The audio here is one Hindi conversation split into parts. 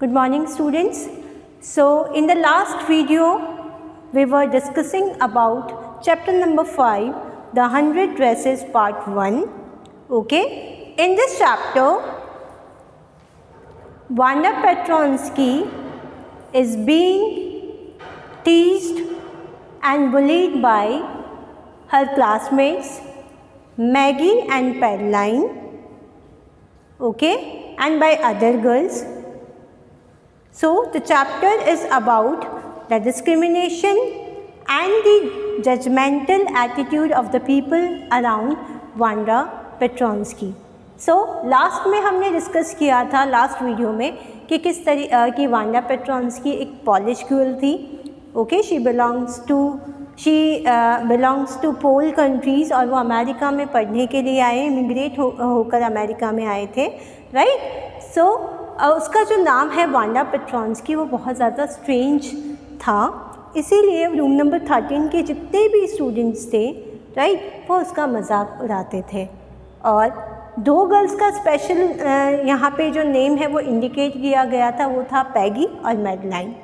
Good morning, students. So in the last video we were discussing about chapter number 5, the 100 dresses part 1. Okay, in this chapter Wanda Petronsky is being teased and bullied by her classmates Maggie and Padline, okay, and by other girls. So the chapter is about the discrimination and the judgmental attitude of the people around Wanda Petronsky. So last में हमने डिस्कस किया था लास्ट वीडियो में कि किस तरह की वांडा पेट्रॉन्स्की एक पॉलिश गर्ल थी. Okay, she belongs to Pole countries और वो अमेरिका में पढ़ने के लिए आए, इमिग्रेट होकर अमेरिका में आए थे, राइट. सो उसका जो नाम है वांडा पेट्रॉन्स्की वो बहुत ज़्यादा स्ट्रेंज था, इसीलिए रूम नंबर 13 के जितने भी स्टूडेंट्स थे, राइट, वो उसका मजाक उड़ाते थे. और दो गर्ल्स का स्पेशल यहाँ पे जो नेम है वो इंडिकेट किया गया था, वो था पैगी और मैडलाइन,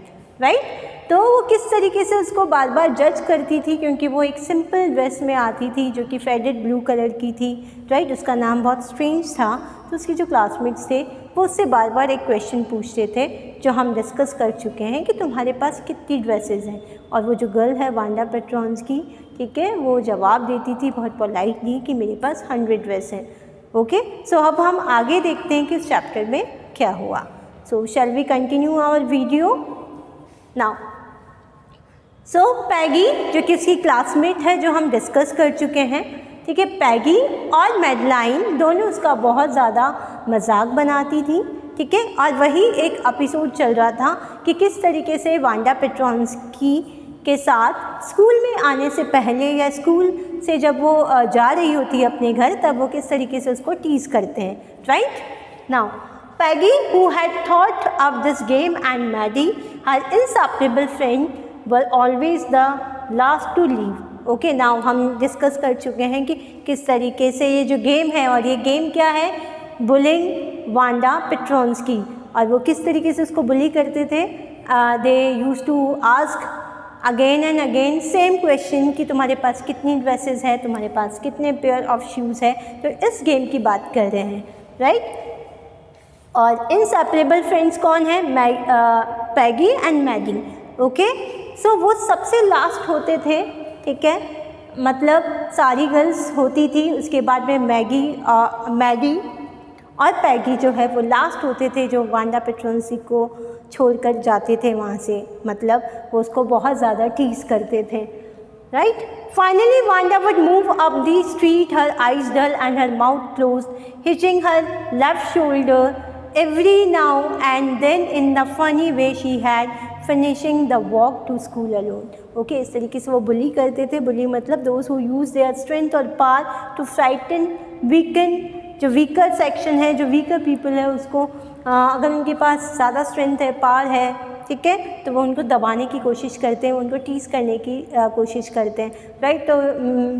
राइट. तो वो किस तरीके से उसको बार बार जज करती थी क्योंकि वो एक सिंपल ड्रेस में आती थी जो कि फेडेड ब्लू कलर की थी, राइट. उसका नाम बहुत स्ट्रेंज था. तो उसके जो क्लासमेट्स थे वो उससे बार बार एक क्वेश्चन पूछते थे जो हम डिस्कस कर चुके हैं कि तुम्हारे पास कितनी ड्रेसेस हैं. और वो जो गर्ल है वांडा पेट्रॉन्स्की, ठीक है, वो जवाब देती थी बहुत पोलाइटली कि मेरे पास 100 ड्रेस हैं. ओके, सो अब हम आगे देखते हैं कि इस चैप्टर में क्या हुआ. So shall we continue our video now. So Peggy जो कि उसकी क्लासमेट है जो हम डिस्कस कर चुके हैं, ठीक है, पैगी और मैडलाइन दोनों उसका बहुत ज़्यादा मजाक बनाती थी, ठीक है. और वही एक एपिसोड चल रहा था कि किस तरीके से वांडा पेट्रॉन्स्की के साथ स्कूल में आने से पहले या स्कूल से जब वो जा रही होती है अपने घर, तब वो किस तरीके से उसको टीज़ करते हैं, right. Now Peggy who had thought of this game and Maddie her inseparable friend were always the last to leave. Okay, now हम डिस्कस कर चुके हैं कि किस तरीके से ये जो गेम है, और ये गेम क्या है, बुलिंग वांडा पेट्रॉन्स्की. और वो किस तरीके से उसको बुली करते थे, they used to ask again and again same question कि तुम्हारे पास कितनी ड्रेसेस है, तुम्हारे पास कितने पेयर ऑफ शूज़ है. तो इस गेम की बात कर रहे हैं, राइट. और इनसेपरेबल फ्रेंड्स कौन है, पैगी एंड मैडी. ओके, सो वो सबसे लास्ट होते थे, ठीक है, मतलब सारी गर्ल्स होती थी, उसके बाद में मैडी और पैगी जो है वो लास्ट होते थे जो वांडा पेट्रॉन्स्की को छोड़कर जाते थे वहाँ से. मतलब वो उसको बहुत ज़्यादा टीज करते थे, right. Finally Wanda would move up the street, her eyes dull and her mouth closed, hitching her left shoulder every now and then in the funny way she had finishing the walk to school alone. Okay, इस तरीके से वो बुली करते थे. बुली मतलब those who use their strength और power to frighten, weaken, जो वीकर सेक्शन है, जो वीकर पीपल है, उसको अगर उनके पास ज़्यादा स्ट्रेंथ है, पावर है, ठीक है, तो वो उनको दबाने की कोशिश करते हैं, उनको टीज करने की कोशिश करते हैं, राइट. तो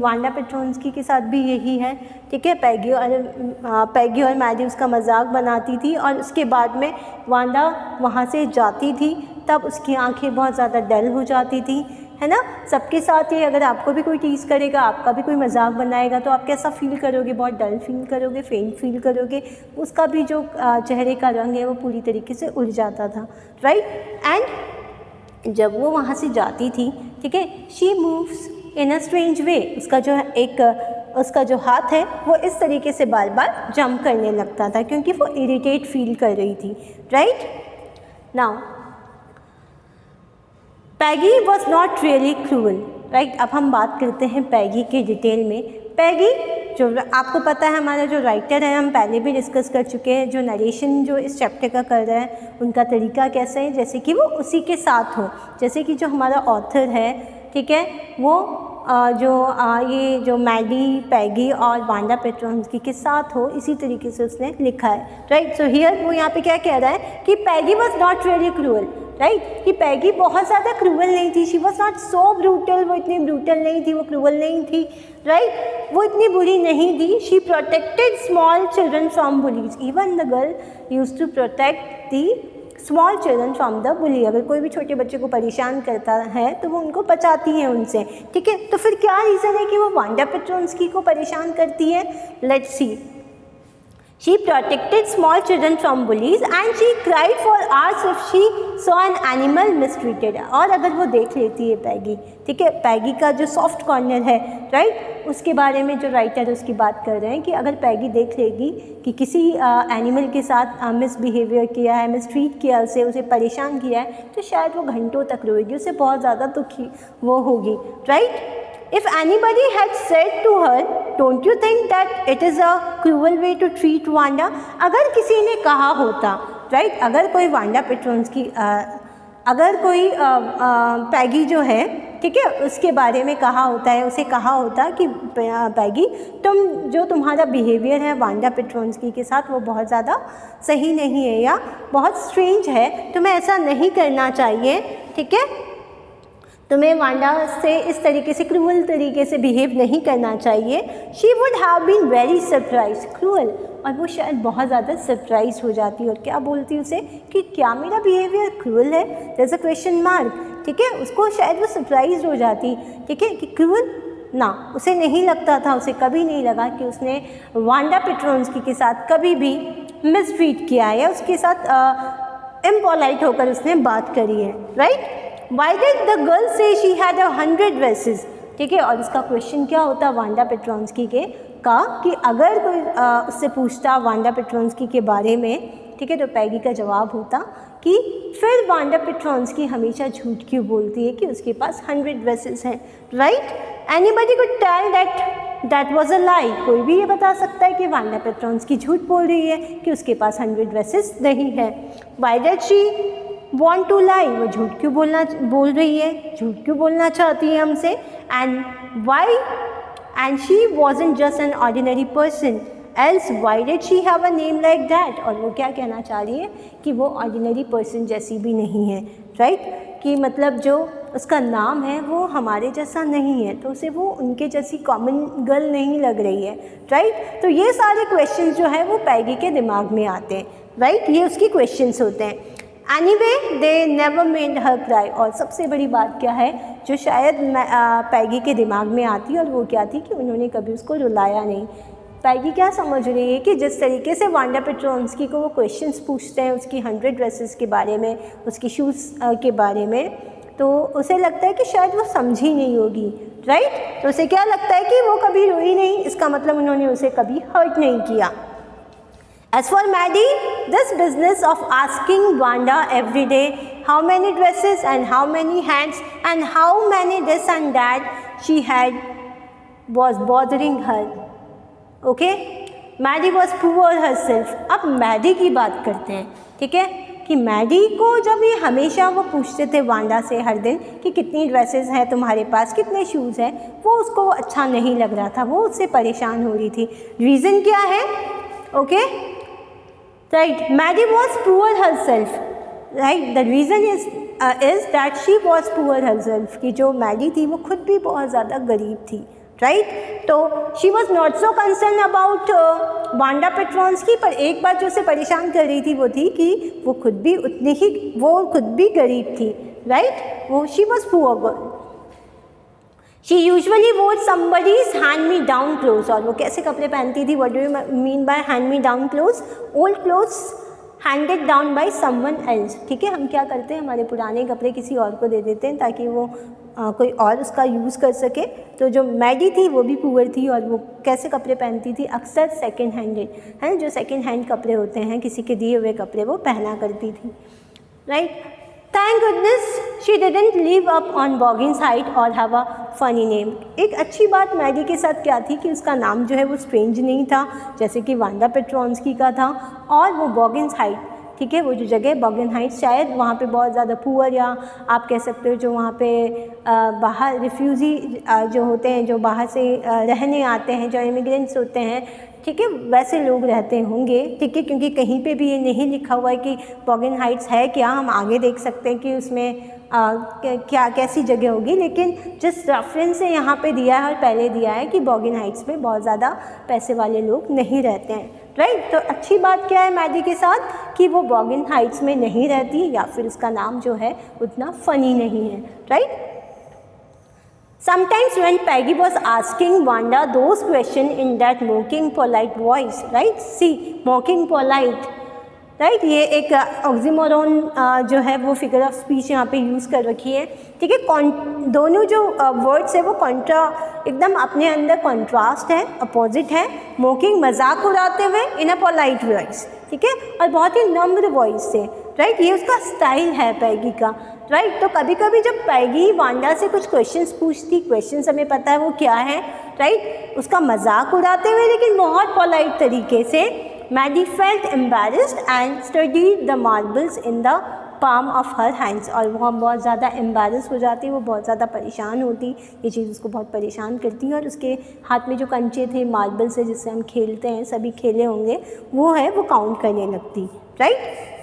वांडा पेट्रॉन्स्की के साथ भी यही है, ठीक है. पैगी और मैडी उसका मजाक बनाती थी और उसके बाद में वांडा वहाँ से जाती थी तब उसकी आंखें बहुत ज़्यादा डल हो जाती थी, है ना. सबके साथ ही अगर आपको भी कोई टीज़ करेगा, आपका भी कोई मजाक बनाएगा तो आप कैसा फील करोगे, बहुत डल फील करोगे, फेंट फील करोगे. उसका भी जो चेहरे का रंग है वो पूरी तरीके से उड़ जाता था, राइट. एंड जब वो वहाँ से जाती थी, ठीक है, she moves in a strange वे. उसका जो हाथ है वो इस तरीके से बार बार जंप करने लगता था क्योंकि वो इरिटेट फील कर रही थी, right. Now Peggy was not really cruel, right. अब हम बात करते हैं पैगी के डिटेल में. पैगी जो आपको पता है हमारा जो राइटर है, हम पहले भी डिस्कस कर चुके हैं, जो नरेशन जो इस चैप्टर का कर रहा है उनका तरीका कैसा है, जैसे कि वो उसी के साथ हो, जैसे कि जो हमारा ऑथर है, ठीक है, वो ये जो मैडी, पैगी और वांडा पेट्रॉन्स्की के साथ हो, इसी तरीके से उसने लिखा है, राइट. सो हियर वो यहाँ पे क्या कह रहा है कि Peggy was not really cruel, right, कि पैगी बहुत ज़्यादा क्रूअल नहीं थी. She was not so brutal, वो इतनी ब्रूटल नहीं थी, वो क्रूअल नहीं थी, राइट, वो इतनी बुरी नहीं थी. She protected small children from bullies. Even the girl use to protect the small children from the bully. अगर कोई भी छोटे बच्चे को परेशान करता है तो वो उनको बचाती हैं उनसे, ठीक है। तो फिर क्या रीज़न है कि वो वांडा पेट्रोन्स्की को परेशान करती है? Let's see. She protected small children from bullies and she cried for hours if she saw an animal mistreated। और अगर वो देख लेती है पैगी, ठीक है, पैगी का जो सॉफ्ट कॉर्नर है, राइट, उसके बारे में जो राइटर उसकी बात कर रहे हैं कि अगर पैगी देख लेगी कि किसी एनिमल के साथ मिसबिहेवियर किया है, मिसट्रीट किया उसे परेशान किया है, तो शायद वो घंटों तक रोएगी, उससे बहुत ज़्यादा दुखी वो होगी, right. If anybody had said to her, don't you think that it is a cruel way to treat Wanda? अगर किसी ने कहा होता, राइट, अगर कोई वांडा पेट्रोन्स्की अगर कोई पैगी जो है, ठीक है, उसके बारे में कहा होता है, उसे कहा होता कि पैगी तुम्हारा बिहेवियर है वांडा पेट्रोन्स्की के साथ वो बहुत ज़्यादा सही नहीं है या बहुत स्ट्रेंज है, तुम्हें ऐसा नहीं करना चाहिए, ठीक है, तुम्हें वांडा से इस तरीके से क्रूअल तरीके से बिहेव नहीं करना चाहिए। She would have been very surprise cruel, और वो शायद बहुत ज़्यादा सरप्राइज हो जाती और क्या बोलती उसे कि क्या मेरा बिहेवियर क्रूअल है, there is a question mark, ठीक है, उसको शायद वो सरप्राइज हो जाती, ठीक है, कि क्रूअल ना, उसे नहीं लगता था, उसे कभी नहीं लगा कि उसने वांडा पेट्रोन्स्की के साथ कभी भी मिसट्रीट किया है या उसके साथ इम्पोलाइट होकर उसने बात करी है, right. Why did the girl say she had 100 dresses? ठीक है, और इसका क्वेश्चन क्या होता वांडा पेट्रोन्स्की के का कि अगर कोई उससे पूछता वांडा पेट्रोन्स्की के बारे में, ठीक है, तो पैगी का जवाब होता कि फिर वांडा पेट्रोन्स्की हमेशा झूठ क्यों बोलती है कि उसके पास 100 ड्रेसेस हैं, right. Anybody could tell that was a lie. कोई भी ये बता सकता है कि वांडा पेट्रोन्स्की झूठ बोल रही है कि उसके पास 100 ड्रेसेस नहीं है। Why did she want to lie? वो झूठ क्यों बोल रही है, झूठ क्यों बोलना चाहती है हमसे। And why and she wasn't just an ordinary person else why did she have a name like that. और वो क्या कहना चाह रही है कि वो ऑर्डिनरी पर्सन जैसी भी नहीं है, राइट, कि मतलब जो उसका नाम है वो हमारे जैसा नहीं है, तो उसे वो उनके जैसी कॉमन गर्ल नहीं लग रही है, राइट। तो ये सारे क्वेश्चन जो है वो पैगी के दिमाग में आते हैं, राइट, ये उसकी क्वेश्चंस होते हैं। Anyway they never made her cry. और सबसे बड़ी बात क्या है जो शायद पैगी के दिमाग में आती, और वो क्या थी कि उन्होंने कभी उसको रुलाया नहीं। पैगी क्या समझ रही है कि जिस तरीके से वांडा पेट्रोन्स्की को वो क्वेश्चंस पूछते हैं उसकी 100 ड्रेसेस के बारे में, उसकी शूज़ के बारे में, तो उसे लगता है कि शायद वो समझी नहीं होगी, राइट। तो उसे क्या लगता है कि वो कभी रोई नहीं, इसका मतलब उन्होंने उसे कभी हर्ट नहीं किया। As for Maddie, this business of asking Wanda every day how many dresses and how many hands and how many this and that she had was bothering her. Okay? Maddie was poor herself. अब Maddie की बात करते हैं, ठीक है, कि Maddie को जब ये हमेशा वो पूछते थे वांडा से हर दिन कि कितनी ड्रेसेस हैं तुम्हारे पास, कितने शूज़ हैं, वो उसको अच्छा नहीं लग रहा था, वो उससे परेशान हो रही थी। रीज़न क्या है? Okay, right, Maddie was poor herself, right, the reason is that she was poor herself, कि जो मैडी थी वो खुद भी बहुत ज़्यादा गरीब थी, right। तो she was not so concerned about Wanda Petronski, पर एक बात जो उसे परेशान कर रही थी वो थी कि वो खुद भी गरीब थी, right, वो she was poor girl। She usually wore somebody's hand-me-down clothes। और वो कैसे कपड़े पहनती थी? What do you mean by hand-me-down clothes? Old clothes handed down by someone else। ठीक है, हम क्या करते हैं, हमारे पुराने कपड़े किसी और को दे देते हैं ताकि वो कोई और उसका यूज़ कर सके। तो जो मैडी थी वो भी पुअर थी और वो कैसे कपड़े पहनती थी? अक्सर सेकेंड हैंडेड, है जो सेकेंड हैंड कपड़े होते हैं, किसी के दिए हुए कपड़े वो पहना करती थी, right. Thank goodness she didn't live up on Boggin's Height or have a funny name। एक अच्छी बात मैडी के साथ क्या थी कि उसका नाम जो है वो स्ट्रेंज नहीं था जैसे कि वांडा पेट्रोन्स्की का था, और वो बॉगिन्स हाइट, ठीक है, वो जो जगह बॉगिन हाइट, शायद वहाँ पे बहुत ज़्यादा पुअर या आप कह सकते हो जो वहाँ पे बाहर रिफ्यूज़ी जो होते हैं, जो बाहर से रहने आते हैं, जो इमिग्रेंट्स होते हैं, ठीक है, वैसे लोग रहते होंगे, ठीक है, क्योंकि कहीं पे भी ये नहीं लिखा हुआ है कि बॉगिन हाइट्स है क्या। हम आगे देख सकते हैं कि उसमें क्या कैसी जगह होगी, लेकिन जिस रेफरेंस से यहाँ पे दिया है और पहले दिया है कि बॉगिन हाइट्स में बहुत ज़्यादा पैसे वाले लोग नहीं रहते हैं, राइट। तो अच्छी बात क्या है मैडी के साथ कि वो बॉगिन हाइट्स में नहीं रहती, या फिर उसका नाम जो है उतना फ़नी नहीं है, right. Sometimes when Peggy was asking Wanda those questions in that mocking polite voice, right? See, mocking polite, right? ये एक ऑक्सीमोरॉन जो है वो फिगर ऑफ स्पीच यहाँ पे यूज़ कर रखी है, ठीक है। दोनों जो वर्ड्स है वो एकदम अपने अंदर कॉन्ट्रास्ट है, अपोजिट है। मोकिंग मजाक उड़ाते हुए इन अ पोलाइट वॉइस, ठीक है, और बहुत ही नम्र वॉइस से, राइट। ये उसका स्टाइल है पैगी का, राइट। तो कभी कभी जब पैगी वांडा से कुछ क्वेश्चंस पूछती, क्वेश्चंस हमें पता है वो क्या है, राइट, उसका मजाक उड़ाते हुए लेकिन बहुत पोलाइट तरीके से, Maddie felt embarrassed and studied the marbles in the palm of her hands, और वो बहुत ज़्यादा एम्बैरेस हो जाती, वो बहुत ज़्यादा परेशान होती, ये चीज़ उसको बहुत परेशान करती है। और उसके हाथ में जो कंचे थे मार्बल से जिससे हम खेलते हैं, सभी खेले होंगे, वो है वो काउंट करने लगती, right.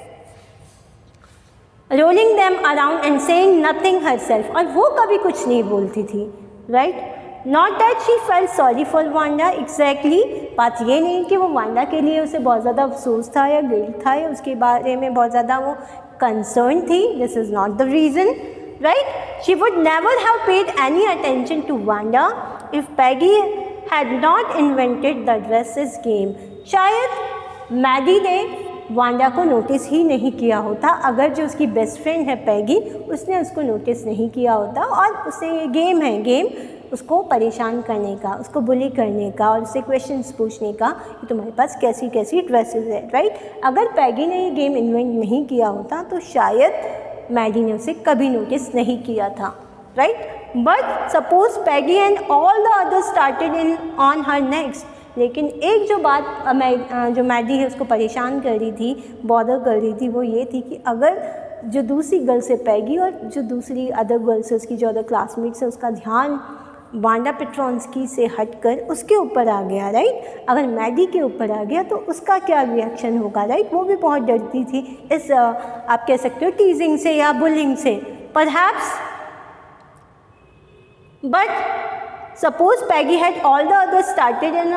Rolling them around and saying nothing herself, और वो कभी कुछ नहीं बोलती थी, right. Not that she felt sorry for Wanda, exactly, बात ये नहीं कि वो वांडा के लिए उसे बहुत ज़्यादा अफसोस था या गिल्ट था या उसके बारे में बहुत ज़्यादा वो कंसर्न थी, this is not the reason, right. She would never have paid any attention to Wanda if Peggy had not invented the dresses game, शायद मैडी ने वांडा को नोटिस ही नहीं किया होता अगर जो उसकी बेस्ट फ्रेंड है पैगी, उसने उसको नोटिस नहीं किया होता और उससे ये गेम है, गेम उसको परेशान करने का, उसको बुली करने का और उससे क्वेश्चंस पूछने का कि तुम्हारे पास कैसी कैसी ड्रेसेस है, राइट। अगर पैगी ने ये गेम इन्वेंट नहीं किया होता तो शायद मैडी ने उसे कभी नोटिस नहीं किया था, right. But suppose Peggy and all the others started in on her next, लेकिन एक जो बात जो मैडी है उसको परेशान कर रही थी, बॉदर कर रही थी, वो ये थी कि अगर जो दूसरी गर्ल से पैगी और जो दूसरी अदर गर्ल से उसकी जो अदर क्लासमेट्स है उसका ध्यान वांडा पेट्रोंस्की से हटकर उसके ऊपर आ गया, राइट, अगर मैडी के ऊपर आ गया तो उसका क्या रिएक्शन होगा, राइट। वो भी बहुत डरती थी इस आप कह सकते हो टीजिंग से या बुलिंग से, perhaps. But suppose Peggy had all the others started in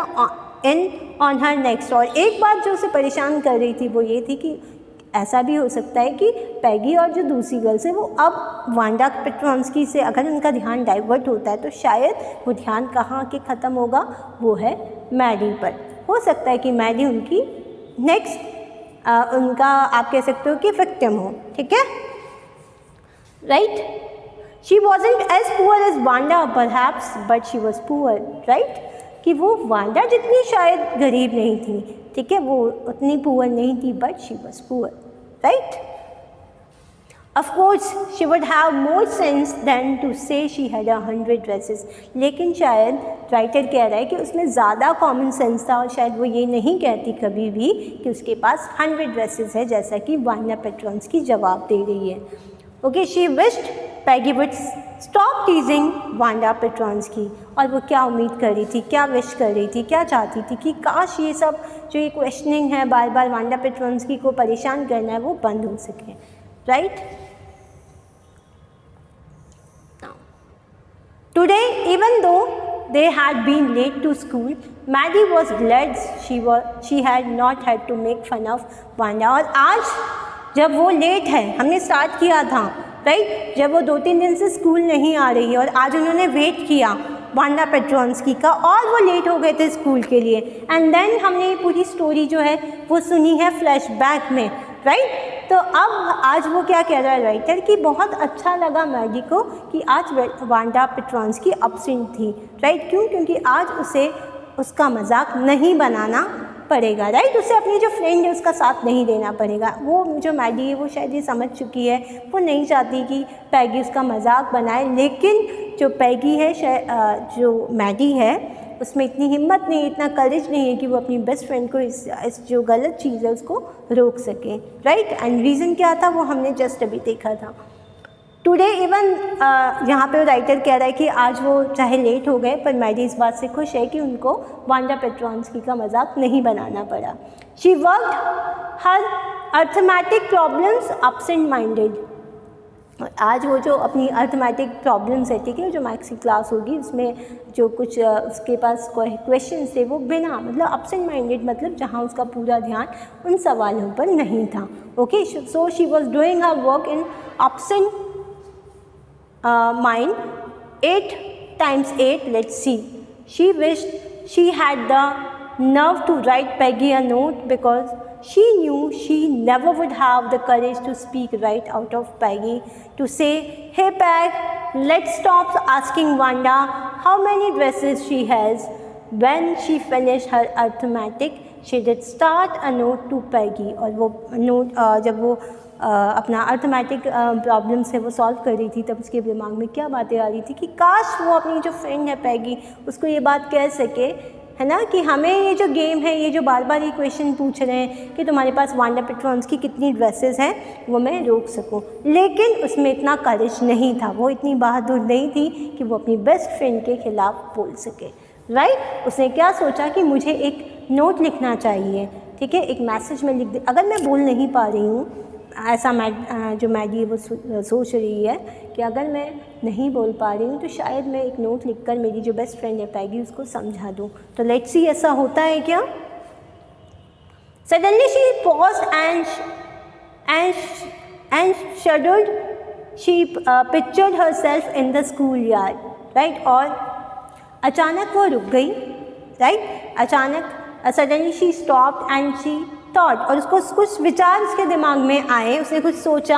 on her next, और एक बात जो उसे परेशान कर रही थी वो ये थी कि ऐसा भी हो सकता है कि पैगी और जो दूसरी गर्ल्स है वो अब वांडा पेट्रोंस्की से अगर उनका ध्यान डाइवर्ट होता है तो शायद वो ध्यान कहाँ के ख़त्म होगा, वो है मैडी पर। हो सकता है कि मैडी उनकी नेक्स्ट उनका आप कह सकते हो कि विक्टिम हो, ठीक है, right. She wasn't as poor as Wanda perhaps but she was poor, right, कि वो वांडा जितनी शायद गरीब नहीं थी, ठीक है, वो उतनी पुअर नहीं थी, but she was poor, right. Of course she would have more sense than to say she had 100 dresses, लेकिन शायद राइटर कह रहा है कि उसमें ज़्यादा कॉमन सेंस था और शायद वो ये नहीं कहती कभी भी कि उसके पास 100 ड्रेसेस है, जैसा कि वांडा पेट्रोंस्की जवाब दे रही है। Okay, she wished Peggy would stop teasing Wanda Petronski, और वो क्या उम्मीद कर रही थी, क्या विश कर रही थी, क्या चाहती थी कि काश ये सब जो ये क्वेश्चनिंग है, बार बार वांडा पेट्रोंस्की को परेशान करना है, वो बंद हो सके, right. Today even though they had been late to school, Maddie was glad she had not had to make fun of Wanda, और आज जब वो लेट है, हमने स्टार्ट किया था, राइट, जब वो 2-3 दिन से स्कूल नहीं आ रही है और आज उन्होंने वेट किया वांडा पेट्रोंस्की का और वो लेट हो गए थे स्कूल के लिए, एंड देन हमने ये पूरी स्टोरी जो है वो सुनी है फ्लैशबैक में, राइट। तो अब आज वो क्या कह रहा है राइटर कि बहुत अच्छा लगा मैडी को कि आज वांडा पेट्रोंस्की एब्सेंट थी, राइट, क्यों, क्योंकि आज उसे उसका मजाक नहीं बनाना पड़ेगा, राइट, उसे अपनी जो फ्रेंड है उसका साथ नहीं देना पड़ेगा। वो जो मैडी है वो शायद ये समझ चुकी है, वो नहीं चाहती कि पैगी उसका मजाक बनाए, लेकिन जो पैगी है जो मैडी है उसमें इतनी हिम्मत नहीं, इतना करेज नहीं है कि वो अपनी बेस्ट फ्रेंड को इस जो गलत चीज़ है उसको रोक सके, राइट। एंड रीज़न क्या था वो हमने जस्ट अभी देखा था। टुडे इवन यहाँ पे राइटर कह रहा है कि आज वो चाहे लेट हो गए पर मैडी इस बात से खुश है कि उनको वांडा पेट्रोंस्की का मजाक नहीं बनाना पड़ा। She worked her arithmetic problems absent minded, आज वो जो अपनी अर्थमेटिक प्रॉब्लम्स है, ठीक है, जो मैथ्स की क्लास होगी उसमें जो कुछ उसके पास क्वेश्चन थे वो बिना मतलब एब्सेंट माइंडेड, मतलब जहाँ उसका पूरा ध्यान उन सवालों पर नहीं था. Okay, so she was doing her work in absent mind. 8 times 8, let's see. She wished she had the nerve to write Peggy a note because she knew she never would have the courage to speak right out of Peggy, to say, "Hey Peg, let's stop asking Wanda how many dresses she has." When she finished her arithmetic, she did start a note to Peggy. और वो नोट जब वो अपना अर्थमेटिक प्रॉब्लम से वो सॉल्व कर रही थी तब उसके दिमाग में क्या बातें आ रही थी कि काश वो अपनी जो फ्रेंड है पैगी उसको ये बात कह सके, है ना, कि हमें ये जो गेम है, ये जो बार बार ये क्वेश्चन पूछ रहे हैं कि तुम्हारे पास वांडा पेट्रॉन्स की कितनी ड्रेसेस हैं, वो मैं रोक सकूं. लेकिन उसमें इतना करेज नहीं था, वो इतनी बहादुर नहीं थी कि वो अपनी बेस्ट फ्रेंड के खिलाफ बोल सके. राइट, उसने क्या सोचा कि मुझे एक नोट लिखना चाहिए, ठीक है, एक मैसेज में लिख दे. अगर मैं बोल नहीं पा रही हूँ, ऐसा जो मैडी वो सोच रही है कि अगर मैं नहीं बोल पा रही हूँ तो शायद मैं एक नोट लिखकर मेरी जो बेस्ट फ्रेंड है पैगी उसको समझा दूँ. तो लेट्स सी ऐसा होता है क्या. Suddenly she paused and shuddered. She pictured herself in the school yard. Right, और अचानक वो रुक गई. राइट, अचानक suddenly she stopped and she thought, और उसको कुछ विचार उसके दिमाग में आए, उसने कुछ सोचा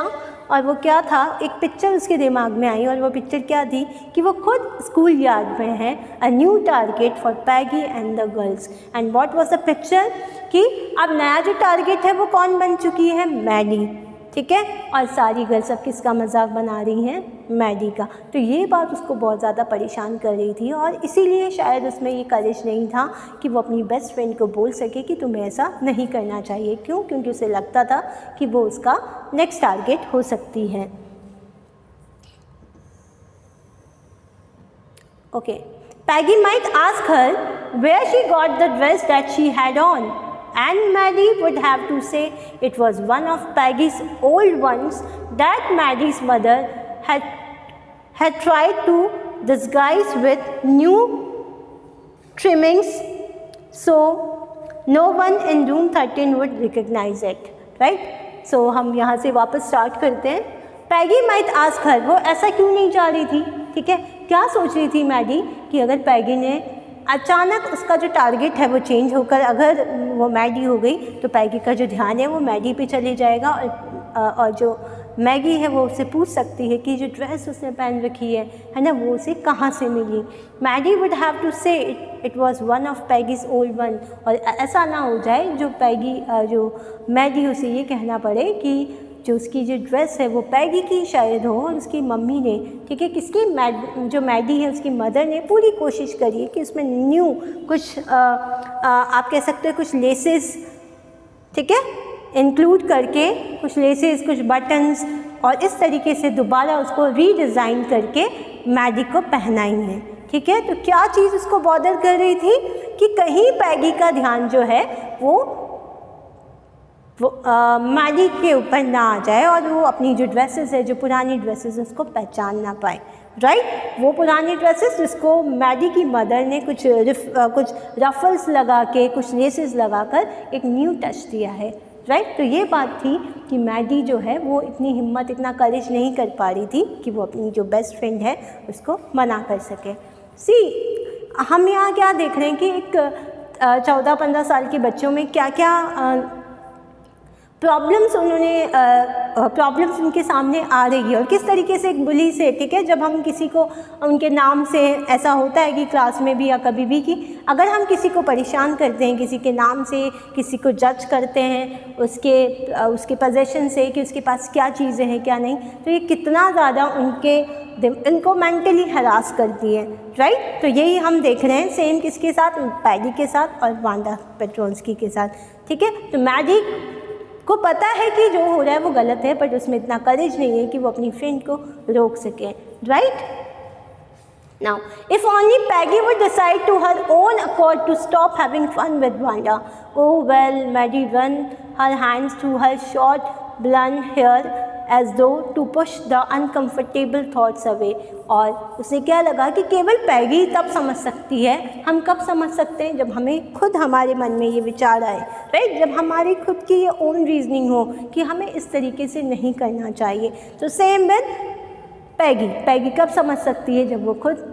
और वो क्या था, एक पिक्चर उसके दिमाग में आई. और वो पिक्चर क्या थी कि वो खुद स्कूल यार्ड में है. A new target for Peggy and the girls. And what was the picture कि अब नया जो टारगेट है वो कौन बन चुकी है, मैडी. ठीक है, और सारी गर्ल्स अब किसका मजाक बना रही हैं, मैडी का. तो ये बात उसको बहुत ज़्यादा परेशान कर रही थी और इसीलिए शायद उसमें ये करेज नहीं था कि वो अपनी बेस्ट फ्रेंड को बोल सके कि तुम्हें ऐसा नहीं करना चाहिए. क्यों? क्योंकि उसे लगता था कि वो उसका नेक्स्ट टारगेट हो सकती है. Okay, Peggy might ask her where she got the dress that she had on. And Maddie would have to say it was one of Peggy's old ones that Maddie's mother had tried to disguise with new trimmings, so no one in room 13 would recognize it. Right? So हम यहाँ से वापस स्टार्ट करते हैं. पैगी माइट आस्क हर, वो ऐसा क्यों नहीं जा रही थी. ठीक है, क्या सोच रही थी मैडी कि अगर पैगी ने अचानक उसका जो टारगेट है वो चेंज होकर अगर वो मैडी हो गई तो पैगी का जो ध्यान है वो मैडी पे चले जाएगा और जो मैगी है वो उससे पूछ सकती है कि जो ड्रेस उसने पहन रखी है ना, वो उसे कहाँ से मिली. मैडी वुड हैव टू से it was one of Peggy's old one. और ऐसा ना हो जाए जो मैडी उसे ये कहना पड़े कि जो उसकी जो ड्रेस है वो पैगी की शायद हो और उसकी मम्मी ने, ठीक है, किसकी, जो मैडी है उसकी मदर ने पूरी कोशिश करी है कि उसमें न्यू कुछ आप कह सकते हो कुछ लेसेस, ठीक है, इंक्लूड करके कुछ लेसेस, कुछ बटन्स और इस तरीके से दोबारा उसको रीडिज़ाइन करके मैडी को पहनाई है. ठीक है, तो क्या चीज़ उसको बॉदर कर रही थी कि कहीं पैगी का ध्यान जो है वो मैडी के ऊपर ना आ जाए और वो अपनी जो ड्रेसेस है, जो पुरानी ड्रेसेस है, उसको पहचान ना पाए. राइट, वो पुरानी ड्रेसेस जिसको मैडी की मदर ने कुछ रफल्स लगा के, कुछ लेसेस लगाकर एक न्यू टच दिया है. राइट, तो ये बात थी कि मैडी जो है वो इतनी हिम्मत, इतना करेज नहीं कर पा रही थी कि वो अपनी जो बेस्ट फ्रेंड है उसको मना कर सके. हम यहाँ क्या देख रहे हैं कि एक 14-15 साल के बच्चों में क्या क्या प्रॉब्लम्स उनके सामने आ रही है और किस तरीके से एक बुली से, ठीक है, जब हम किसी को उनके नाम से, ऐसा होता है कि क्लास में भी या कभी भी कि अगर हम किसी को परेशान करते हैं किसी के नाम से, किसी को जज करते हैं उसके पोजीशन से कि उसके पास क्या चीज़ें हैं क्या नहीं, तो ये कितना ज़्यादा इनको मेंटली हरास करती है. राइट, तो यही हम देख रहे हैं सेम किसके साथ, पैगी के साथ और वांडा पेट्रोन्स्की के साथ. ठीक है, तो मैडी को पता है कि जो हो रहा है वो गलत है, बट उसमें इतना करेज नहीं है कि वो अपनी फ्रेंड को रोक सके. Right, now if only Peggy would decide to her own accord to stop having fun with Wanda. Oh well, Maddie run her hands through her short blonde hair as though to push the uncomfortable thoughts away. और उसे क्या लगा कि केवल पैगी तब समझ सकती है। हम कब समझ सकते हैं? जब हमें खुद हमारे मन में ये विचार आए, राइट, जब हमारी खुद की ये ओन रीजनिंग हो कि हमें इस तरीके से नहीं करना चाहिए। तो सेम विद पैगी कब समझ सकती है? जब वो खुद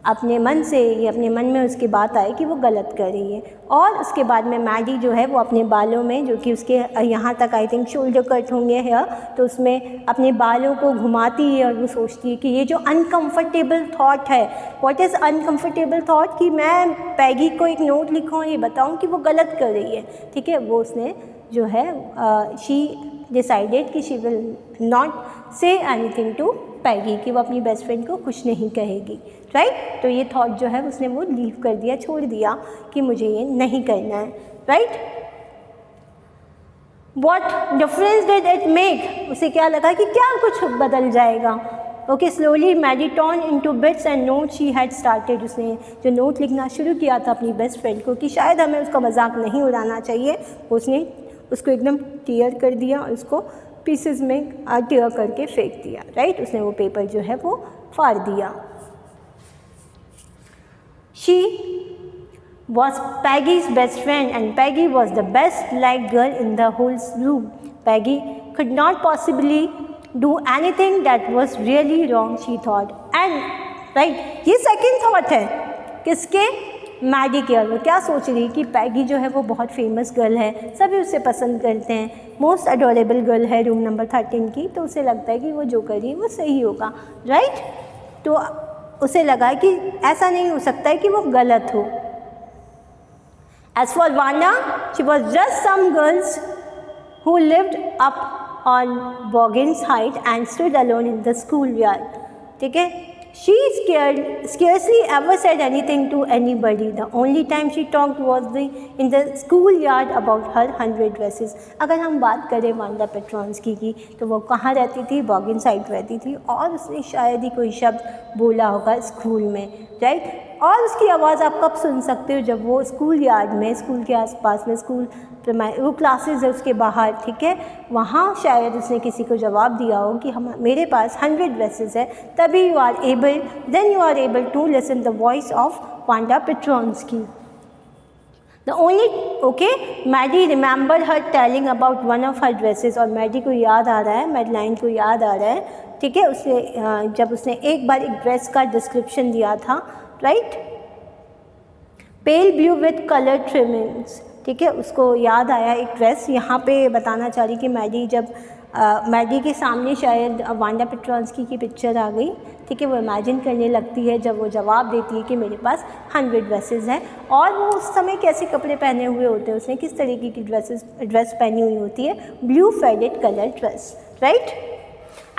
अपने मन से, ये अपने मन में उसकी बात आए कि वो गलत कर रही है। और उसके बाद में मैडी जो है वो अपने बालों में, जो कि उसके यहाँ तक आई थिंक शोल्डर कट होंगे है, तो उसमें अपने बालों को घुमाती है और वो सोचती है कि ये जो अनकंफर्टेबल थॉट है, व्हाट इज़ अनकंफर्टेबल थॉट, कि मैं पैगी को एक नोट लिखूँ और ये बताऊँ कि वो गलत कर रही है। ठीक है, वो उसने जो है शी डिसाइडेड कि she will not say anything to Peggy, कि वो अपनी बेस्ट फ्रेंड को कुछ नहीं कहेगी, राइट। तो ये थॉट जो है उसने वो लीव कर दिया, छोड़ दिया कि मुझे ये नहीं करना है, right. What difference did it make, उसे क्या लगा कि क्या कुछ बदल जाएगा। Okay, slowly Maddie turn into bits and note she had started, उसने जो नोट लिखना शुरू किया था अपनी बेस्ट फ्रेंड को कि शायद हमें उसका मजाक नहीं उड़ाना चाहिए, उसने उसको एकदम टीयर कर दिया और उसको पीसेस में टीयर करके फेंक दिया, राइट। उसने वो पेपर जो है वो फाड़ दिया। She was Peggy's best friend and Peggy was the best liked girl in the whole room. Peggy could not possibly do anything that was really wrong, she thought. And right, ये second thought है किसके? मैडी के। और वो क्या सोच रही कि पैगी जो है वो बहुत फेमस गर्ल है, सभी उसे पसंद करते हैं, मोस्ट अडोरेबल गर्ल है रूम नंबर 13 की, तो उसे लगता है कि वो जो कर रही है वो सही होगा, राइट। तो उसे लगा कि ऐसा नहीं हो सकता है कि वो गलत हो। As for Wanda, she was just some girls who lived up on Boggins Height and stood alone in the schoolyard. ठीक है, she scarcely ever said anything to anybody. The only time she talked was in the schoolyard about her 100 dresses. अगर हम बात करें वांडा पेट्रॉन्स्की की, तो वो कहाँ रहती थी? बॉगिन साइड रहती थी, और उसने शायद ही कोई शब्द बोला होगा स्कूल में, राइट। और उसकी आवाज़ आप कब सुन सकते हो? जब वो स्कूल यार्ड में, स्कूल के आसपास में, स्कूल वो क्लासेस है उसके बाहर, ठीक है, वहाँ शायद उसने किसी को जवाब दिया हो कि हम मेरे पास 100 ड्रेसेस है, तभी you are able to listen the voice of Wanda Petronski. The only Maddie remember her telling about one of her dresses, और मैडी को याद आ रहा है, मैडलाइन को याद आ रहा है, ठीक है, उसे जब उसने एक बार एक ड्रेस का डिस्क्रिप्शन दिया था, right, pale blue with colour trimmings, ठीक है, उसको याद आया एक ड्रेस। यहाँ पे बताना चाह रही कि मैडी जब मैडी के सामने शायद वांडा पेट्रॉन्स्की की पिक्चर आ गई, ठीक है, वो इमेजिन करने लगती है जब वो जवाब देती है कि मेरे पास 100 ड्रेसेस हैं, और वो उस समय कैसे कपड़े पहने हुए होते हैं, उसने किस तरीके की ड्रेस पहनी हुई होती है, blue faded colour dress, right.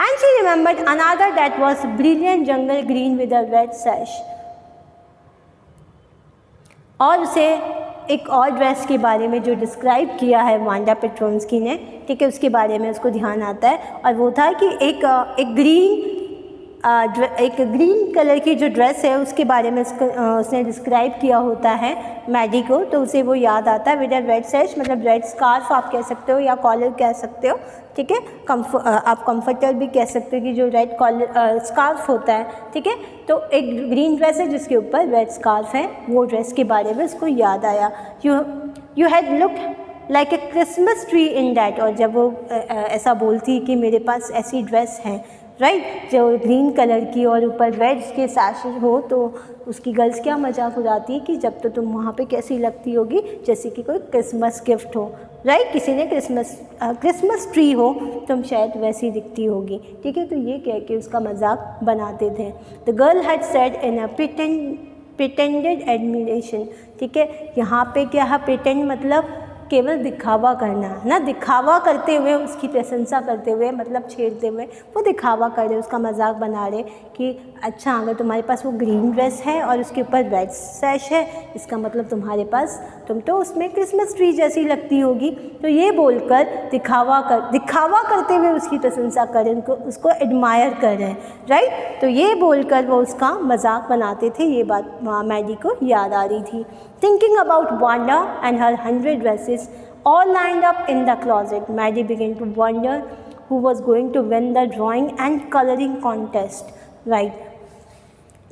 And she remembered another that was brilliant jungle green with a red sash, और उसे एक और ड्रेस के बारे में जो डिस्क्राइब किया है वांडा पेट्रॉन्स्की ने, ठीक है, उसके बारे में उसको ध्यान आता है, और वो था कि एक ग्रीन कलर की जो ड्रेस है उसके बारे में उसने डिस्क्राइब किया होता है मैडी को, तो उसे वो याद आता है। विद अ रेड सैश मतलब रेड स्कार्फ आप कह सकते हो, या कॉलर कह सकते हो, ठीक है, आप कंफर्टर भी कह सकते हो कि जो रेड कॉलर स्कार्फ होता है, ठीक है। तो एक ग्रीन ड्रेस है जिसके ऊपर रेड स्कार्फ है, वो ड्रेस के बारे में उसको याद आया। You had looked like a Christmas tree in that, और जब वो ऐसा बोलती कि मेरे पास ऐसी ड्रेस है, राइट, जो ग्रीन कलर की और ऊपर रेड के सैशेस हो, तो उसकी गर्ल्स क्या मजाक उड़ाती है कि जब तो तुम वहाँ पे कैसी लगती होगी जैसे कि कोई क्रिसमस गिफ्ट हो, राइट, किसी ने क्रिसमस ट्री हो, तुम शायद वैसी दिखती होगी, ठीक है। तो ये कह के उसका मजाक बनाते थे। The girl had said in a pretended admiration, ठीक है, यहाँ पे क्या है, प्रिटेंड मतलब केवल दिखावा करना है ना, दिखावा करते हुए, उसकी प्रशंसा करते हुए, मतलब छेड़ते हुए, वो दिखावा कर रहे, उसका मजाक बना रहे कि अच्छा अगर तुम्हारे पास वो ग्रीन ड्रेस है और उसके ऊपर रेड सैश है, इसका मतलब तुम्हारे पास, तुम तो उसमें क्रिसमस ट्री जैसी लगती होगी। तो ये बोलकर दिखावा करते हुए उसकी प्रशंसा करें, उसको एडमायर करें, राइट। तो ये बोलकर वो उसका मजाक बनाते थे। ये बात मैडी को याद आ रही थी। Thinking about Wanda and her 100 dresses all lined up in the closet, Maddie began to wonder who was going to win the drawing and coloring contest, right?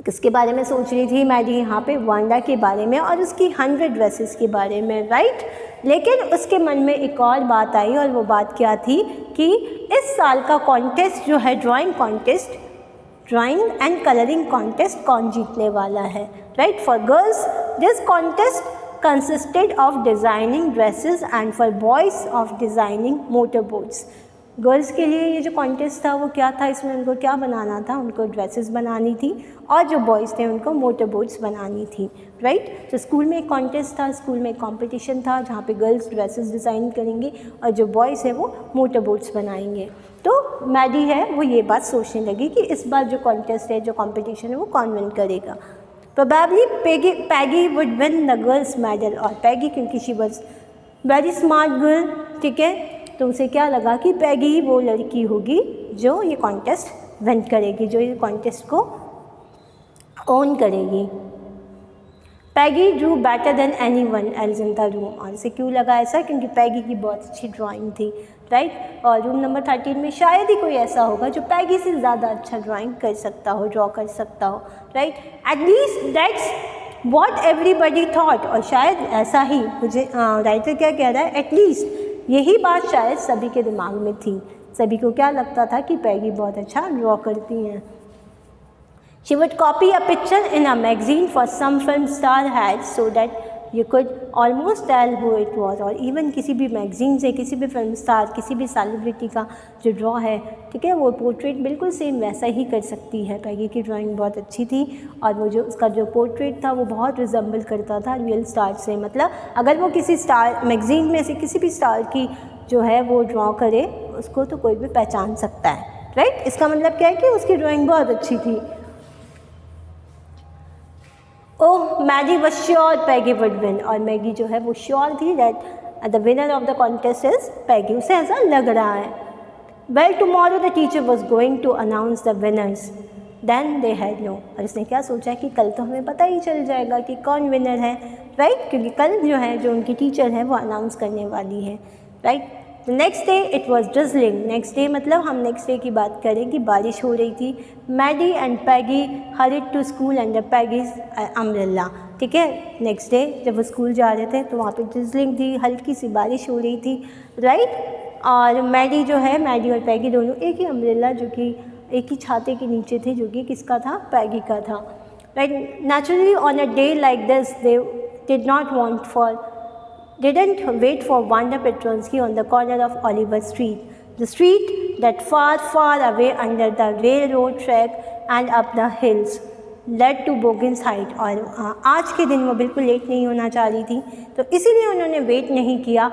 किसके बारे में सोच रही थी मैडी यहाँ पे? वांडा के बारे में और उसकी 100 ड्रेसेस के बारे में, राइट? लेकिन उसके मन में एक और बात आई, और वो बात क्या थी कि इस साल का कॉन्टेस्ट जो है drawing contest, drawing and colouring contest कौन जीतने वाला है, right? For girls this contest consisted of designing dresses and for boys of designing motorboats. Girls के लिए ये जो कॉन्टेस्ट था वो क्या था, इसमें उनको क्या बनाना था? उनको ड्रेसेस बनानी थी, और जो बॉयज़ थे उनको मोटर बोट्स बनानी थी, राइट? तो स्कूल में एक कॉन्टेस्ट था, स्कूल में एक कॉम्पिटिशन था जहाँ पे गर्ल्स ड्रेसेस डिज़ाइन करेंगे और जो बॉयज़ हैं वो मोटर बोट्स बनाएंगे। तो मैडी है वो ये बात सोचने लगी कि इस बार जो कॉन्टेस्ट है, जो कॉम्पिटिशन है, वो कौन विन करेगा। Probably Peggy would win the girls medal, और पैगी क्योंकि she was very smart girl, ठीक है, तो उसे क्या लगा कि पैगी ही वो लड़की होगी जो ये कॉन्टेस्ट विन करेगी, जो ये कॉन्टेस्ट को ओन करेगी। Peggy drew better than anyone else in the room, और इसे क्यों लगा ऐसा? क्योंकि पैगी की बहुत अच्छी ड्राइंग थी, राइट? और रूम नंबर 13 में शायद ही कोई ऐसा होगा जो पैगी से ज़्यादा अच्छा ड्राइंग कर सकता हो, ड्रॉ कर सकता हो, right? At least that's what everybody thought, और शायद ऐसा ही, मुझे राइटर क्या कह रहा है, एटलीस्ट यही बात शायद सभी के दिमाग में थी। सभी को क्या लगता था कि पैगी बहुत अच्छा ड्रॉ करती हैं। She would copy a picture in a magazine for some film star had so that you could almost tell who it was, और इवन किसी भी मैगज़ीन से, किसी भी फिल्म स्टार, किसी भी सेलिब्रिटी का जो ड्रॉ है, ठीक है, वो पोर्ट्रेट बिल्कुल सेम वैसा ही कर सकती है। पैगी की ड्राइंग बहुत अच्छी थी, और वो जो उसका जो पोर्ट्रेट था वो बहुत रिजेंबल करता था रियल स्टार से। मतलब अगर वो किसी स्टार मैगज़ीन में से किसी भी स्टार की जो है वो ड्रॉ करे, उसको तो कोई भी पहचान सकता है, राइट? इसका मतलब क्या है कि उसकी ड्राइंग बहुत अच्छी थी। Oh Maggie was sure Peggy would win, और मैगी जो है वो श्योर थी that the winner of the contest is Peggy, उसे ऐसा लग रहा है। Well tomorrow the teacher was going to announce the winners then they had no, और इसने क्या सोचा कि कल तो हमें पता ही चल जाएगा कि कौन विनर है, राइट? क्योंकि कल जो है जो उनकी टीचर है वो अनाउंस करने वाली है, right? Next day it was drizzling, next day मतलब हम नेक्स्ट डे की बात करें कि बारिश हो रही थी। Maddie and Peggy hurried to school under Peggy's umbrella, ठीक है। नेक्स्ट डे जब वो स्कूल जा रहे थे तो वहाँ पे ड्रिजलिंग थी, हल्की सी बारिश हो रही थी, राइट। और मैडी जो है, मैडी और पैगी दोनों एक ही अम्ब्रेला, जो कि एक ही छाते के नीचे थे, जो कि किसका था, पैगी का था, right. Naturally on a day like this they didn't wait for Wanda Petronsky on the corner of Oliver Street, the street that far away under the railroad track and up the hills led to Boggins Height। और आज के दिन वो बिल्कुल लेट नहीं होना चाह रही थी, तो इसीलिए उन्होंने वेट नहीं किया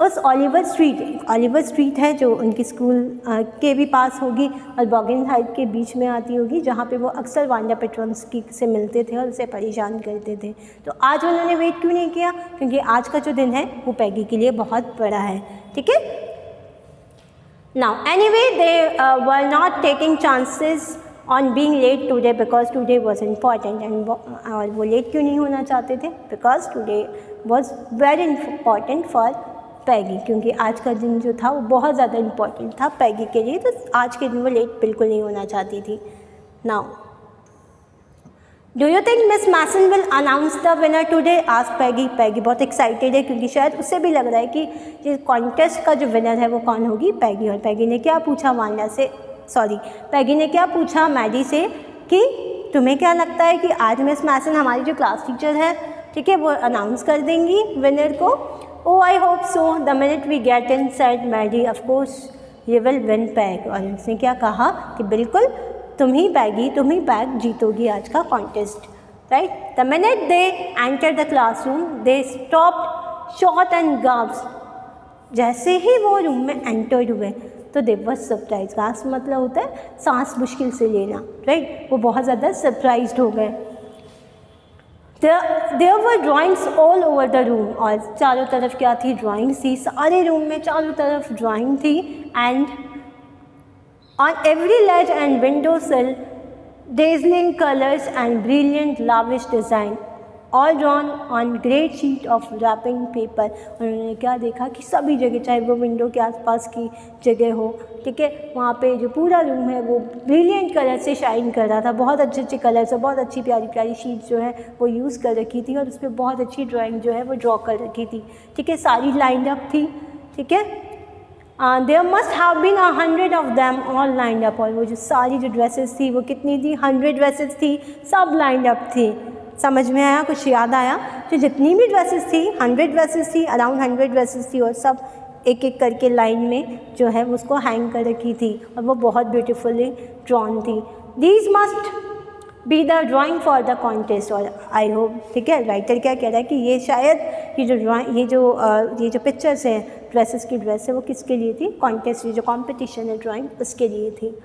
उस ऑलिवर स्ट्रीट है जो उनकी स्कूल के भी पास होगी और बॉगिंस हाइट के बीच में आती होगी, जहाँ पे वो अक्सर वांडा पेट्रोन्स्की से मिलते थे और उसे परेशान करते थे। तो आज उन्होंने वेट क्यों नहीं किया, क्योंकि आज का जो दिन है वो पैगी के लिए बहुत बड़ा है, ठीक है। Now anyway they were not taking chances on being late today because today was important, and और वो लेट क्यों नहीं होना चाहते थे, because today was very important for Peggy, क्योंकि आज का दिन जो था वो बहुत ज़्यादा इम्पॉर्टेंट था पैगी के लिए, तो आज के दिन वो लेट बिल्कुल नहीं होना चाहती थी। Now do you think Miss Mason will announce the winner today, ask Peggy. Peggy बहुत एक्साइटेड है क्योंकि शायद उससे भी लग रहा है कि ये कॉन्टेस्ट का जो विनर है वो कौन होगी, पैगी। और पैगी ने क्या पूछा पैगी ने क्या पूछा मैडी से कि तुम्हें क्या लगता है कि आज मिस मैसन हमारी जो क्लास टीचर है, ठीक है, वो अनाउंस कर देंगी विनर को। Oh, I hope so. The minute we get in, said Maddie. Of course, you will win, Peg. और उसने क्या कहा कि बिल्कुल तुम ही पैग जीतोगी आज का contest, right. The minute they entered the classroom, they stopped short and gasped. जैसे ही वो रूम में एंटर्ड हुए तो they were surprised. गास्प मतलब होता है सांस मुश्किल से लेना, राइट। वो बहुत ज़्यादा सरप्राइज्ड हो गए। There were drawings all over the room, और चारों तरफ क्या थी, ड्राइंग्स थी, सारे रूम में चारों तरफ ड्राइंग थी। And on every ledge and window sill dazzling colors and brilliant lavish design, all drawn on great sheet of wrapping paper. उन्होंने क्या देखा कि सभी जगह, चाहे वो विंडो के आसपास की जगह हो, ठीक है, वहाँ पे जो पूरा रूम है वो ब्रिलियंट कलर से शाइन कर रहा था। बहुत अच्छे अच्छे कलर्स और बहुत अच्छी प्यारी प्यारी शीट्स जो है वो यूज़ कर रखी थी और उस पर बहुत अच्छी ड्राइंग जो है वो ड्रॉ कर रखी थी, ठीक है, सारी लाइंड अप थी, ठीक है। There must have been 100 of them all lined up. और वो जो सारी जो ड्रेसेस थी वो कितनी थी, 100 ड्रेसेस थी, सब लाइंड अप थी। समझ में आया, कुछ याद आया? तो जितनी भी ड्रेसेस थी, 100 ड्रेसेस थी, अराउंड 100 ड्रेसेस थी और सब एक एक करके लाइन में जो है उसको हैंग कर रखी थी और वो बहुत ब्यूटीफुल्ली ड्रॉन थी। These must be the drawing for the contest. और आई होप, ठीक है, राइटर क्या कह रहा है कि ये शायद ये जो ड्राइंग, ये जो पिक्चर्स हैं, ड्रेसेस की ड्रेस है, वो किसके लिए थी? कॉन्टेस्ट, ये जो कॉम्पिटिशन है ड्राइंग, उसके लिए थी।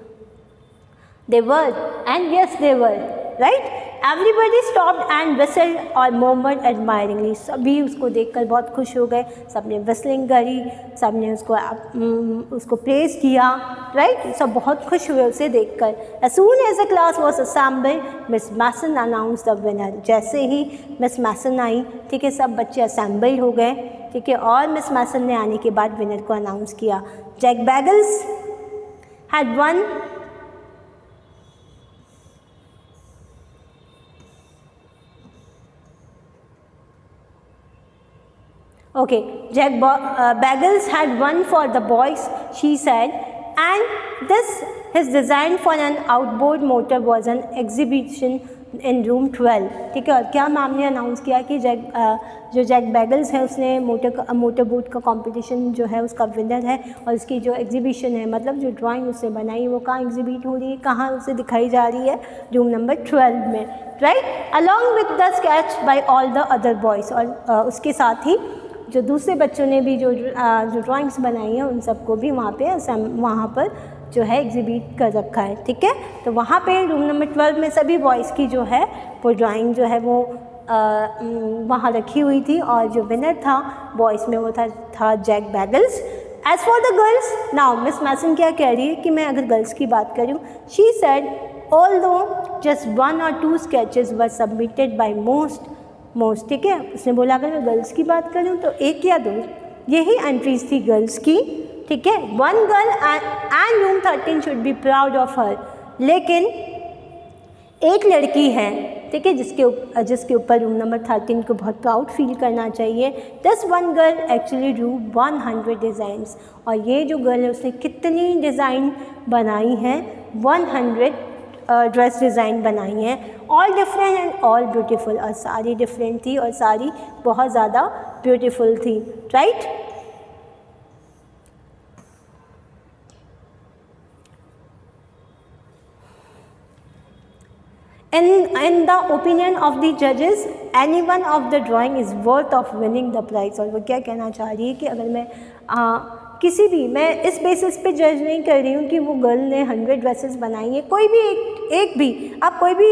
They were, and yes they were, right? Everybody stopped and whistled or murmured admiringly. सभी उसको देखकर बहुत खुश हो गए, सबने whistling करी, सबने उसको प्रेज किया, right? सब बहुत खुश हुए उसे देखकर। As soon as the class was assembled, Miss Mason announced the winner. जैसे ही Miss Mason आई, ठीक है, सब बच्चे assembled हो गए, ठीक है, और Miss Mason ने आने के बाद विनर को अनाउंस किया। Jack Bagels had won Okay, Jack Bagels had won for the boys, she said, and his design for an outboard motor was an exhibition in room 12. ठीक है, और क्या मैम ने अनाउंस किया कि जो जैक बैगल्स है उसने मोटर बोट का कंपटीशन जो है उसका विनर है और उसकी जो एग्जीबिशन है, मतलब जो ड्राइंग उसने बनाई वो कहाँ एग्जिबिट हो रही है, कहाँ उसे दिखाई जा रही है? रूम नंबर 12 में, right? Along with the sketch by all the other boys. और उसके साथ ही जो दूसरे बच्चों ने भी जो ड्राइंग्स बनाई हैं उन सबको भी वहाँ पर जो है एग्जिबिट कर रखा है, ठीक है। तो वहाँ पे रूम नंबर 12 में सभी बॉयज़ की जो है वो ड्राइंग जो है वो वहाँ रखी हुई थी और जो विनर था बॉयज़ में वो था Jack Beggles. As for the girls, now Miss Mason क्या कह रही है कि मैं अगर गर्ल्स की बात करूँ, she said although just 1 or 2 sketches were submitted by most, ठीक है। उसने बोला अगर मैं गर्ल्स की बात करूं तो 1 या 2 यही एंट्रीज थी गर्ल्स की, ठीक है। 1 girl and room 13 should be proud of her. लेकिन एक लड़की है, ठीक है, जिसके ऊपर रूम नंबर 13 को बहुत प्राउड फील करना चाहिए। This 1 girl actually Drew 100 designs. और ये जो गर्ल है उसने कितनी डिज़ाइन बनाई हैं? 100 ड्रेस डिज़ाइन बनाई हैं, all different and all beautiful. और सारी डिफरेंट थी और सारी बहुत ज़्यादा ब्यूटीफुल थी, right? In the opinion of the judges, any one of the drawing is worth of winning the prize। और वो क्या कहना चाह रही है कि अगर मैं किसी भी, मैं इस बेसिस पे जज नहीं कर रही हूँ कि वो गर्ल ने 100 ड्रेसेस बनाई है, कोई भी एक भी, आप कोई भी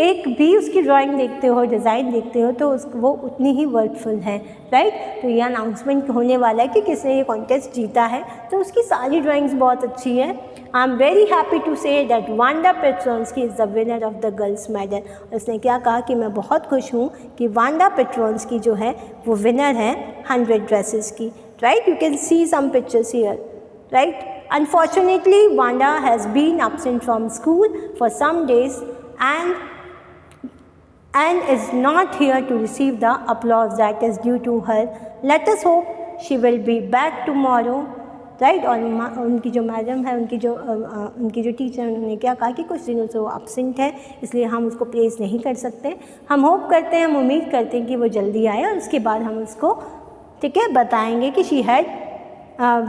एक भी उसकी ड्राइंग देखते हो, डिज़ाइन देखते हो तो वो उतनी ही वर्थफुल है, राइट? तो ये अनाउंसमेंट होने वाला है कि किसने ये कॉन्टेस्ट जीता है, तो उसकी सारी ड्राइंग्स बहुत अच्छी है। I am very happy to say that Wanda Petronski is the winner of the girls medal. उसने क्या कहा कि मैं बहुत खुश हूँ कि वांडा पेट्रोन्स्की जो है वो विनर है 100 ड्रेसेस की, right? You can see some pictures here, right? Unfortunately, Wanda has been absent from school for some days and is not here to receive the applause that is due to her. Let us hope she will be back tomorrow, right? और उनकी जो मैडम है, उनकी जो टीचर, उन्होंने क्या कहा कि कुछ दिनों से वो absent है, इसलिए हम उसको प्रेज़ नहीं कर सकते। हम होप करते हैं, हम उम्मीद करते हैं कि वो जल्दी आए और उसके बाद हम उसको, ठीक है, बताएंगे कि she had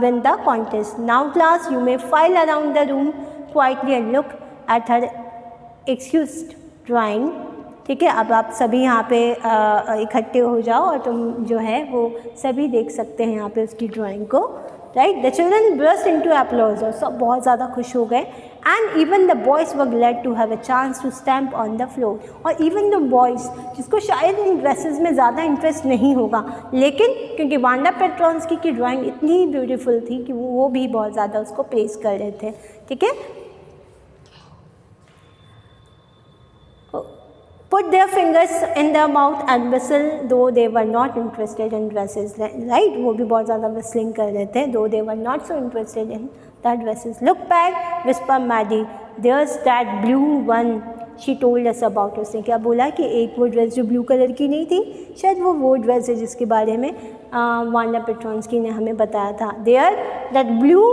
win the contest. Now class, you may file around the room quietly and look at her excused drawing, ठीक है। अब आप सभी यहाँ पे इकट्ठे हो जाओ और तुम जो है वो सभी देख सकते हैं यहाँ पे उसकी ड्राइंग को, right? The children burst into applause। और सब बहुत ज़्यादा खुश हो गए। And even the boys were glad to have a chance to stamp on the floor. और इवन द बॉयज़, जिसको शायद इन ड्रेसेस में ज़्यादा इंटरेस्ट नहीं होगा, लेकिन क्योंकि वांडा पेट्रोन्स्की की ड्राइंग इतनी ब्यूटीफुल थी कि वो भी बहुत ज़्यादा उसको प्रेज़ कर रहे थे, ठीक है। put their fingers in their mouth and whistle, though they were not interested in dresses, right? वो भी बहुत ज़्यादा whistling कर रहे थे, though they were not so interested in the dresses. Look back, whisper Maddie, there's that blue one she told us about. उसने क्या बोला कि एक वो ड्रेस जो ब्लू कलर की नहीं थी, शायद वो ड्रेस है जिसके बारे में वांडा पेट्रोंस्की ने हमें बताया था. There, that blue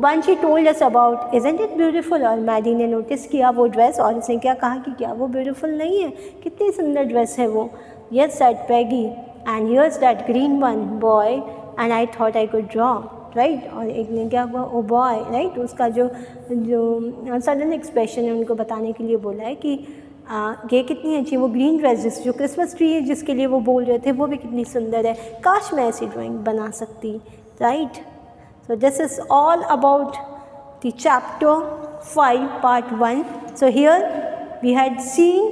one she told us about, isn't it beautiful? और मैडी ने नोटिस किया वो ड्रेस और उसने क्या कहा कि क्या वो ब्यूटीफुल नहीं है, कितनी सुंदर ड्रेस है वो. Yes, said Peggy, and here's that green one, boy, and I thought I could draw, right? और एक ने क्या हुआ, ओ बॉय, राइट, उसका जो सडन एक्सप्रेशन है उनको बताने के लिए बोला है कि ये कितनी अच्छी, वो ग्रीन ड्रेस जो क्रिसमस ट्री है जिसके लिए वो बोल रहे थे वो भी कितनी सुंदर है, काश मैं ऐसी ड्राइंग बना सकती, right. So this is all about the chapter 5 part 1. So here we had seen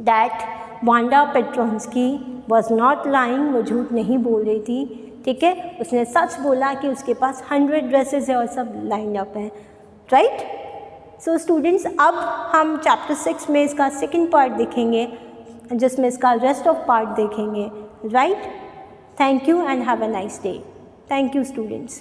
that Wanda Petronski was not lying, वो झूठ नहीं बोल रही थी, ठीक है. उसने सच बोला कि उसके पास 100 ड्रेसेस है और सब लाइन अप हैं, राइट. सो स्टूडेंट्स, अब हम चैप्टर 6 में इसका सेकेंड पार्ट देखेंगे जिसमें इसका रेस्ट ऑफ पार्ट देखेंगे, right. Thank you and have a nice day. Thank you, students.